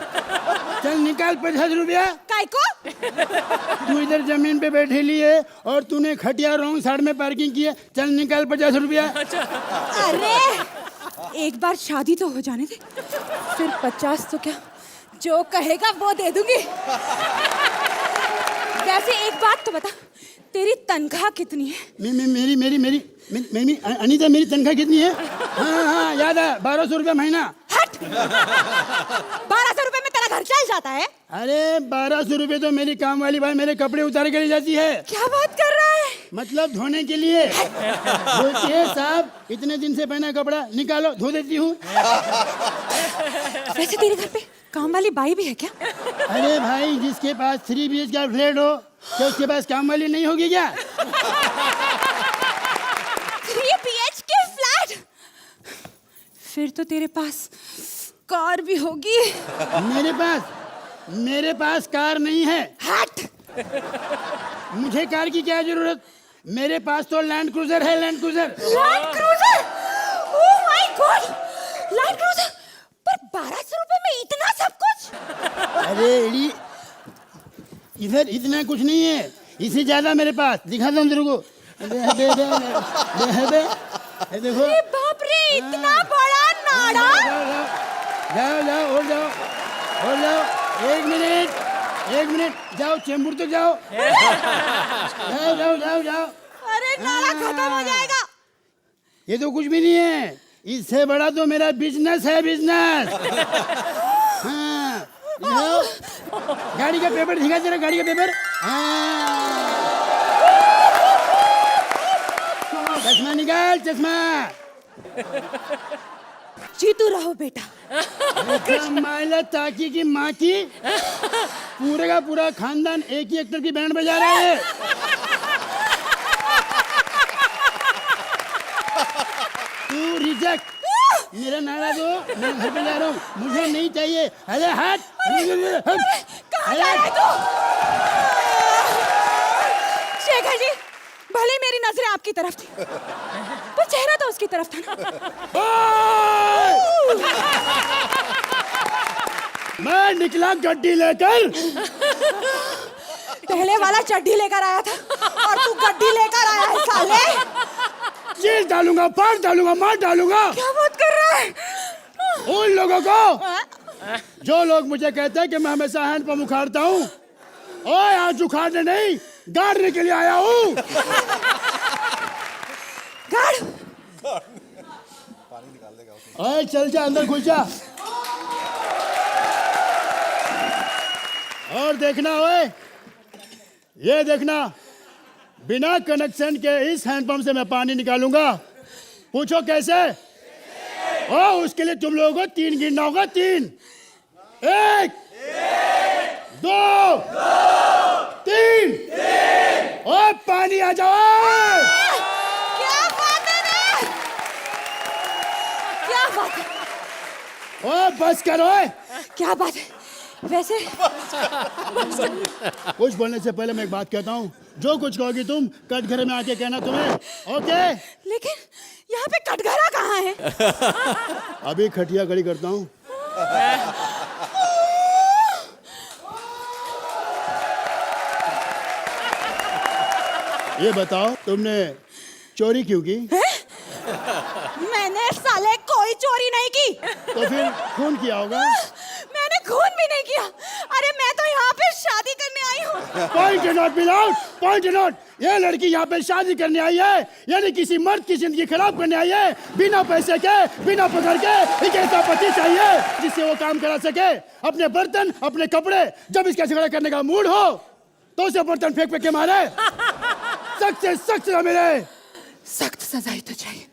चल निकाल 50 रुपया। काय को? तू इधर जमीन पे बैठी ली है और तूने खटिया रॉन्ग साइड में पार्किंग की है। चल निकाल 50 रुपया। अरे एक बार शादी तो हो जाने दे, फिर 50 तो क्या, जो कहेगा वो दे दूंगी। वैसे एक बात तो बता, तेरी तनख्वाह कितनी है? मेरी अनीता, मेरी तनख्वाह कितनी है? हाँ हाँ याद है, 1200 रुपया महीना। हट। 1200 रुपए में तेरा घर चल जाता है? अरे 1200 रुपए तो मेरी काम वाली भाई मेरे कपड़े उतार के ले जाती है। क्या बात कर रहा है? मतलब धोने के लिए। बोलती है साहब इतने दिन से पहना कपड़ा निकालो, धो देती हूँ। वैसे तेरे घर पे काम वाली बाई भी है क्या? अरे भाई, जिसके पास 3 BHK का फ्लैट हो, क्या उसके पास काम वाली नहीं होगी क्या? 3 BHK फ्लैट? फिर तो तेरे पास कार भी होगी। मेरे पास कार नहीं है। हट। मुझे कार की क्या जरूरत? मेरे पास तो लैंड क्रूजर है, land cruiser. Land cruiser? Oh my God, land cruiser. पर 1200 रुपए में इतना सब कुछ? अरे इधर इतना कुछ नहीं है, इससे ज्यादा मेरे पास। दिखाता हूँ तेरे को। देखो। अरे बाप रे, इतना बड़ा नाड़ा। जाओ और जाओ। एक मिनट जाओ, चेंबूर तक जाओ। जाओ। अरे नाड़ा खत्म हो जाएगा। ये तो कुछ भी नहीं है, इससे बड़ा तो मेरा बिजनेस है, बिजनेस। हाँ, गाड़ी का पेपर दिखा जरा, गाड़ी का पेपर। हाँ। चश्मा निकाल, चश्मा। जीतू रहो बेटा। माइला ताकी की माँ की, पूरे का पूरा खानदान एक ही एक्टर की बैंड बजा रहा है। तू रिजेक्ट। मेरा नारा दो, मैं घर पे जा रहा हूँ, मुझे नहीं चाहिए। अरे हट। कहाँ जा रहा है तू? शेखर जी, भले मेरी नजरें आपकी तरफ थी, पर चेहरा तो उसकी तरफ था ना। मैं निकला गड्डी लेकर। पहले वाला चड्डी लेकर आया था और तू गड्डी लेकर आया है साले। चीज डालूंगा, फाड़ डालूंगा, मार डालूंगा। क्या बात कर रहा है? उन लोगों को जो लोग मुझे कहते हैं कि मैं हमेशा हैंडपंप उखाड़ता हूँ, ओए आज उखाड़ने नहीं, गाड़ने के लिए आया हूँ। गाड़। ओए चल जा, अंदर घुस जा। और देखना ओए, ये देखना, बिना कनेक्शन के इस हैंडपंप से मैं पानी निकालूंगा। पूछो कैसे? ओ उसके लिए तुम लोगों को 3 गिनना होगा। 3, 1, 2, 3। ओ पानी आ जाओ। क्या बात है रे? क्या बात है? ओ बस करो। क्या बात है? वैसे कुछ बोलने से पहले मैं एक बात कहता हूँ, जो कुछ कहोगी तुम कटघरे में आके कहना तुम्हें, ओके? लेकिन यहाँ पे कटघरा कहाँ है? अभी खटिया खड़ी करता हूँ। ये बताओ तुमने चोरी क्यों की? मैंने साले कोई चोरी नहीं की। तो फिर खून किया होगा। मैंने खून भी नहीं किया। अरे मैं तो यहाँ पे शादी करने आई हूँ। Point noted milord, point noted. ये लड़की यहाँ पे शादी करने आई है, यानी किसी मर्द की जिंदगी खराब करने आई है। बिना पैसे के, बिना पकड़ के एक ऐसा पति चाहिए जिससे वो काम करा सके। अपने बर्तन, अपने कपड़े, जब इसका झगड़ा करने का मूड हो तो उसे बर्तन फेंक के मारे। सख्त से सख्त सजा मिले। सख्त सजा ही तो चाहिए।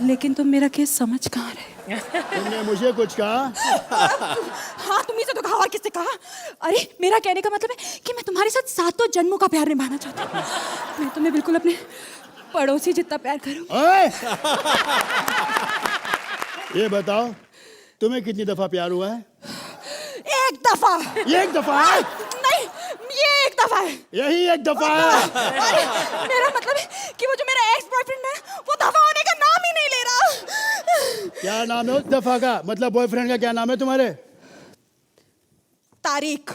लेकिन तुम मेरा केस समझ कहाँ रहे? तुमने मुझे कुछ कहा? हाँ तुम्ही से तो कहा, और किससे कहा? अरे मेरा कहने का मतलब है कि मैं तुम्हारे साथ 7 जन्मों का प्यार निभाना चाहती हूँ। मैं तुम्हें बिल्कुल अपने पड़ोसी जितना प्यार करूँ। ये बताओ तुम्हें कितनी दफा प्यार हुआ है? 1 दफा। ये 1 दफा है? नहीं, ये 1 दफा है। यही 1 दफा है। अरे मेरा मतलब है कि वो जो मेरा एक्स बॉयफ्रेंड है वो दफा होने का नाम ही नहीं ले रहा। क्या नाम है उस दफा का? मतलब बॉयफ्रेंड का क्या नाम है तुम्हारे? तारीख।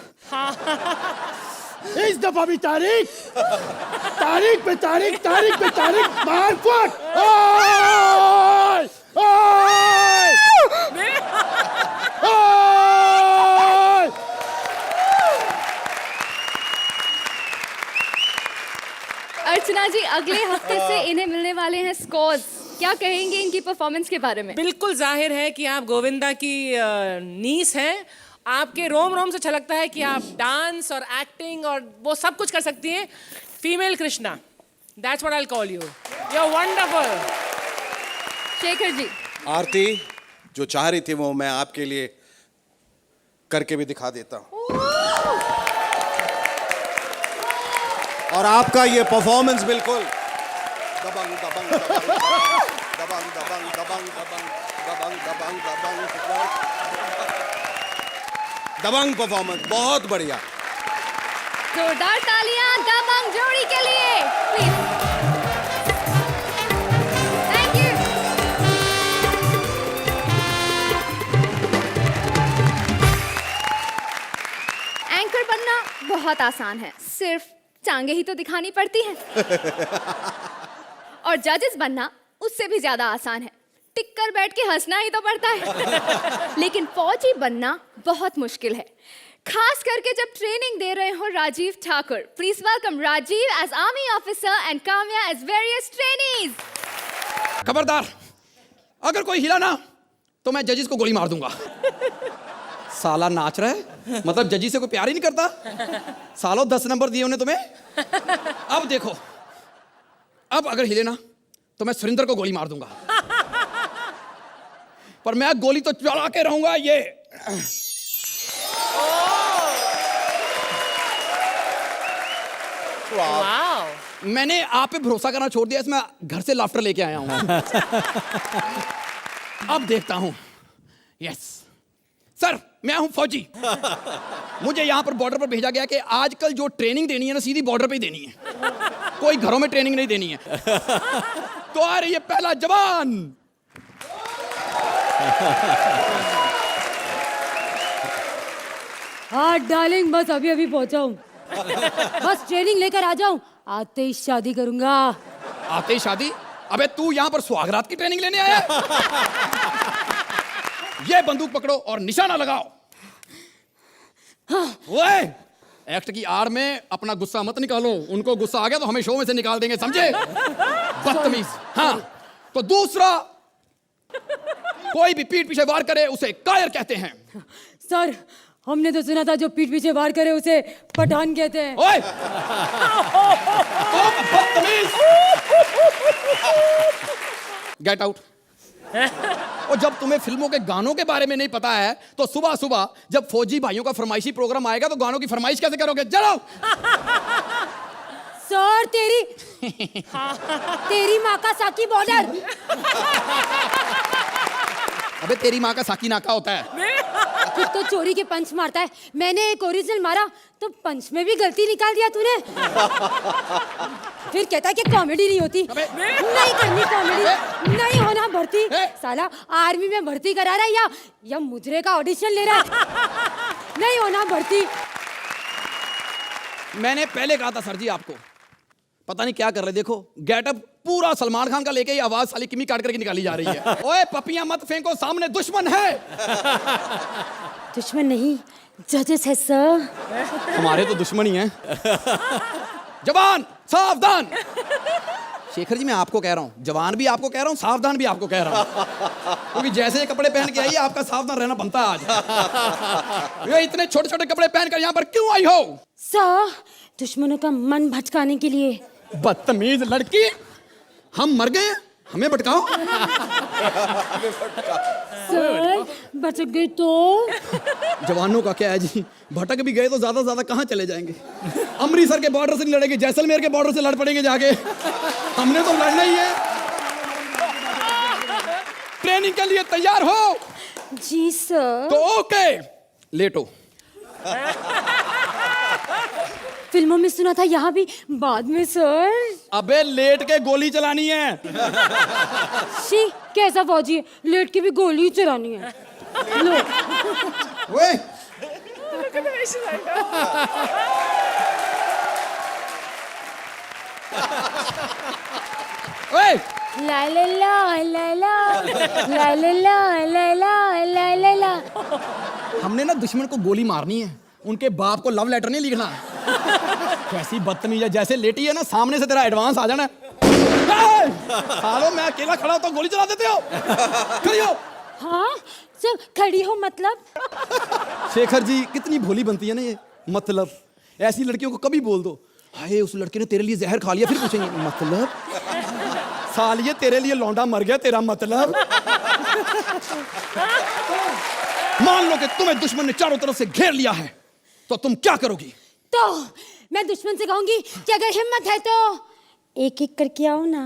इस दफा भी तारीख, तारीख पे तारीख, तारीख पे तारीख। मार फट। ओए! ओए! ओए! अर्चना जी, अगले हफ्ते से इन्हें मिलने वाले हैं स्कोर्स। क्या कहेंगे इनकी परफॉर्मेंस के बारे में? बिल्कुल जाहिर है कि आप गोविंदा की नीस हैं। आपके रोम रोम से छलकता है कि आप डांस और एक्टिंग और वो सब कुछ कर सकती हैं। Female Krishna, that's what I will call you. You are wonderful. Shekhar ji. Aarti, जो चाह रही थी वो मैं आपके लिए करके भी दिखा देता हूँ। और आपका ये परफॉर्मेंस बिल्कुल दबंग दबंग दबंग दबंग दबंग दबंग दबंग दबंग दबंग दबंग परफॉर्मेंस बहुत बढ़िया। जोरदार तालियां दबंग जोड़ी के लिए प्लीज। Thank you. एंकर बनना बहुत आसान है, सिर्फ टांगे ही तो दिखानी पड़ती हैं। और जजेस बनना उससे भी ज्यादा आसान है, टिक कर बैठ के हंसना ही तो पड़ता है। लेकिन फौजी बनना बहुत मुश्किल है, खास करके जब ट्रेनिंग दे रहे हो Rajiv Thakur. Please welcome Rajiv as army officer and Kamya as various trainees. खबरदार, अगर कोई हिला ना तो मैं जजेस को गोली मार दूंगा। साला नाच रहा है, मतलब जजी से कोई प्यार ही नहीं करता। सालों 10 नंबर दिए उन्हें तुम्हें। अब देखो, अब अगर हिले ना तो मैं सुरेंद्र को गोली मार दूंगा। पर मैं गोली तो चला के रहूंगा। ये वाओ। मैंने आप पे भरोसा करना छोड़ दिया, इसमें घर से लाफ्टर लेके आया हूं। अब देखता हूं। यस सर, मैं हूं फौजी। मुझे यहां पर बॉर्डर पर भेजा गया कि आजकल जो ट्रेनिंग देनी है ना, सीधी बॉर्डर पे ही देनी है, कोई घरों में ट्रेनिंग नहीं देनी है। तो आ रही है पहला जवान। हाँ डार्लिंग, बस अभी अभी पहुंचा हूँ। बस ट्रेनिंग लेकर आ जाऊं, आते ही शादी करूंगा। आते ही शादी? अबे तू यहाँ पर सुहागरात की ट्रेनिंग लेने आया है? ये बंदूक पकड़ो और निशाना लगाओ। हाँ। ओए, एक्ट की आड़ में अपना गुस्सा मत निकालो। उनको गुस्सा आ गया तो हमें शो में से निकाल देंगे, समझे? बदतमीज। हाँ, तो दूसरा, कोई भी पीठ पीछे वार करे उसे कायर कहते हैं। सर, हमने तो सुना था जो पीठ पीछे वार करे उसे पठान कहते हैं। ओए! बदतमीज! Get out. और जब तुम्हें फिल्मों के गानों के बारे में नहीं पता है तो सुबह सुबह जब फौजी भाइयों का फरमाइशी प्रोग्राम आएगा तो गानों की फरमाइश कैसे करोगे? चलो। सर, तेरी माँ का साकी बॉर्डर। अबे तेरी माँ का साकी नाका होता है। खुद तो चोरी के पंच मारता है, मैंने एक ओरिजिनल मारा तो पंच में भी गलती निकाल दिया तूने। फिर कहता है कि कॉमेडी नहीं होती। नहीं करनी कॉमेडी, नहीं होना भर्ती। साला आर्मी में भर्ती करा रहा है या मुजरे का ऑडिशन ले रहा है। नहीं होना भर्ती। मैंने पहले कहा था सर जी आपको, पता नहीं क्या कर रहे। देखो गेटअप पूरा सलमान खान का लेके ये आवाज साली किमी काट करके निकाली जा रही है। ओए पपियां मत फेंको, सामने दुश्मन है। दुश्मन नहीं, जजेस है सर। हमारे तो दुश्मन ही हैं। जवान सावधान। शेखर जी मैं आपको कह रहा हूँ, जवान भी आपको कह रहा हूँ, सावधान भी आपको कह रहा हूँ, क्योंकि जैसे ये कपड़े पहन के आई है आपका सावधान रहना बनता है आज। ये इतने छोटे छोटे कपड़े पहनकर यहाँ पर क्यों आई हो? सर, दुश्मनों का मन भटकाने के लिए। बदतमीज लड़की, हम मर गए हमें भटकाओ। सर, भटक गई तो? जवानों का क्या है जी, भटक भी गए तो ज्यादा ज्यादा कहाँ चले जाएंगे? अमृतसर के बॉर्डर से नहीं लड़ेंगे, जैसलमेर के बॉर्डर से लड़ पड़ेंगे जाके। हमने तो लड़ना ही है। ट्रेनिंग के लिए तैयार हो? जी सर। तो ओके, लेटो। फिल्मों में सुना था, यहाँ भी बाद में सर। अबे लेट के गोली चलानी है। शी, कैसा फौजी है, लेट के भी गोली चलानी है। लो। ओए ओए, ला ला ला ला ला ला ला ला ला ला ला ला ला। हमने ना दुश्मन को गोली मारनी है, उनके बाप को लव लेटर नहीं लिखना। कैसी बदतमीज है, जैसे लेटी है ना सामने से तेरा एडवांस आ जाना। सालो मैं अकेला खड़ा हो तो गोली चला देते हो। खड़ी हो। हाँ सर, खड़ी हो मतलब? शेखर जी कितनी भोली बनती है ना ये। मतलब ऐसी लड़कियों को कभी बोल दो, हाय उस लड़के ने तेरे लिए जहर खा लिया, फिर पूछेंगे मतलब? सालिए तेरे लिए लौंडा मर गया, तेरा मतलब? मान लो कि तुम्हें दुश्मन ने चारों तरफ से घेर लिया है, तो तुम क्या करोगी? तो मैं दुश्मन से कहूंगी कि अगर हिम्मत है तो एक एक करके आओ ना।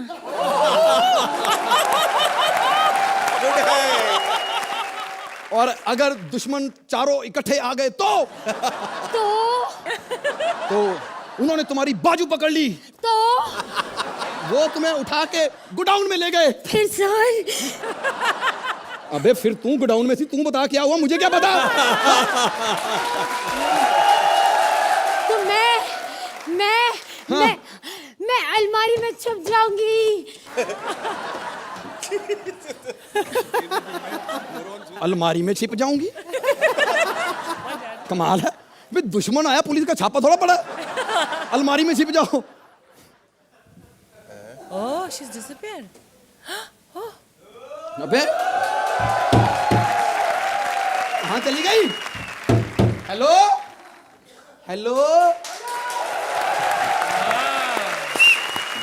और अगर दुश्मन चारों इकट्ठे आ गए तो उन्होंने तुम्हारी बाजू पकड़ ली तो वो तुम्हें उठा के गोडाउन में ले गए, फिर सर? अबे फिर तू गोडाउन में थी, तू बता क्या हुआ, मुझे क्या पता? तो मैं अलमारी में छुप जाऊंगी। अलमारी में छिप जाऊंगी? कमाल है, वे दुश्मन आया, पुलिस का छापा थोड़ा पड़ा, अलमारी में छिप जाओ। Oh, she's disappeared. अबे कहाँ चली गई? हेलो हेलो,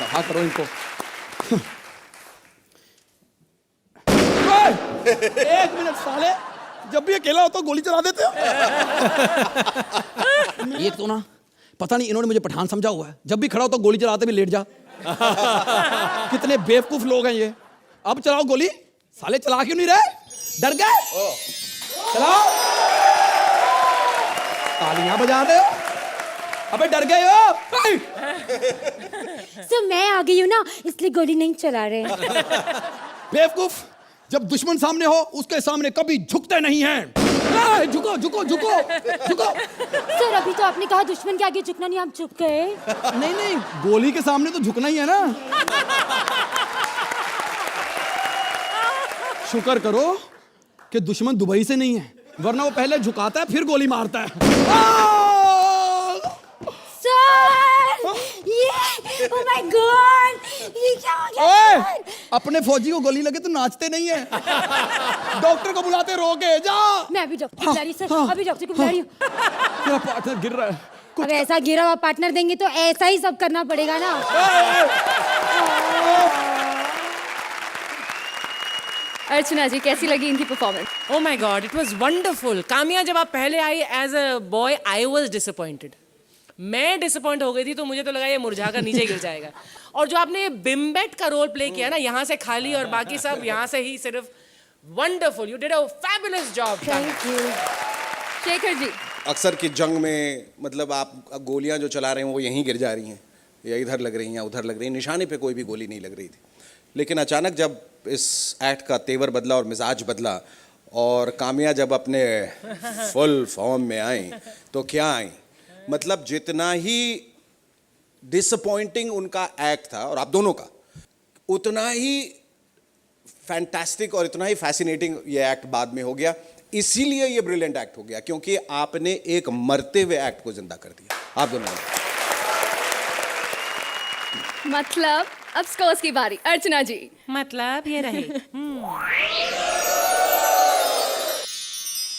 दफा करो इनको। एक मिनट साले, जब भी अकेला हो तो गोली चला देते हो। ये तो ना पता नहीं इन्होंने मुझे पठान समझा हुआ है, जब भी खड़ा हो तो गोली चलाते भी लेट जा। कितने बेवकूफ लोग हैं ये। अब चलाओ गोली, साले चला क्यों नहीं रहे? डर गए? चलाओ, तालियां बजा रहे हो, अबे डर गए हो? सो मैं आ गई हूँ ना, इसलिए गोली नहीं चला रहे। बेवकूफ, जब दुश्मन सामने हो उसके सामने कभी झुकते नहीं हैं। झुको झुको झुको झुको। सर अभी तो आपने कहा दुश्मन के आगे झुकना नहीं, आप झुक गए। नहीं नहीं, गोली के सामने तो झुकना ही है ना। शुक्र करो कि दुश्मन दुबई से नहीं है, वरना वो पहले झुकाता है फिर गोली मारता है। सर ये ओह माय गॉड, ये क्या हो गया ओए, सर? अपने फौजी को गोली लगे तो नाचते नहीं है। डॉक्टर को बुलाते, रोके जा। मैं अभी डॉक्टर को बुला रही हूँ सर, अभी डॉक्टर को बुला रही हूँ। मेरा पार्टनर गिर रहा है। अब ऐसा गिरा हुआ पार्टनर देंगे तो ऐसा ही सब करना पड़ेगा ना। अर्चना जी कैसी लगी इनकी performance? Oh my God, it was wonderful. Kamiya जब आप पहले आई as a boy I was disappointed. मैं डिसअपॉइंट हो गई थी, तो मुझे तो लगा ये मुरझा कर नीचे गिर जाएगा। और जो आपने ये बिम्बेट का रोल प्ले किया ना, यहाँ से खाली और बाकी सब यहाँ से ही सिर्फ, wonderful, you did a fabulous job. Thank you. Shekhar ji अक्सर की जंग में मतलब आप गोलियां जो चला रहे हैं वो यहीं गिर जा रही हैं, या इधर लग रही हैं या उधर लग रही हैं, निशाने पे कोई भी गोली नहीं लग रही थी। लेकिन अचानक जब इस एक्ट का तेवर बदला और मिजाज बदला और कामिया जब अपने फुल फॉर्म में आई, तो क्या आई, मतलब जितना ही डिसअपॉइंटिंग उनका एक्ट था और आप दोनों का, उतना ही फैंटास्टिक और इतना ही फैसिनेटिंग ये एक्ट बाद में हो गया। इसीलिए ये ब्रिलियंट एक्ट हो गया, क्योंकि आपने एक मरते हुए एक्ट को जिंदा कर दिया, आप दोनों ने। मतलब अब स्कोर्स की बारी। अर्चना जी मतलब ये रहे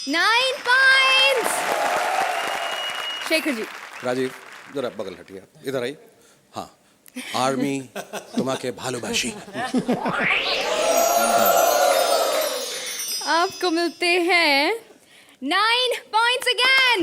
9 पॉइंट्स। शेखर जी राजीव जरा बगल हटिए, इधर आइए। हाँ, आर्मी तुम्हारे भालोबाशी। आपको मिलते हैं 9 पॉइंट्स अगेन।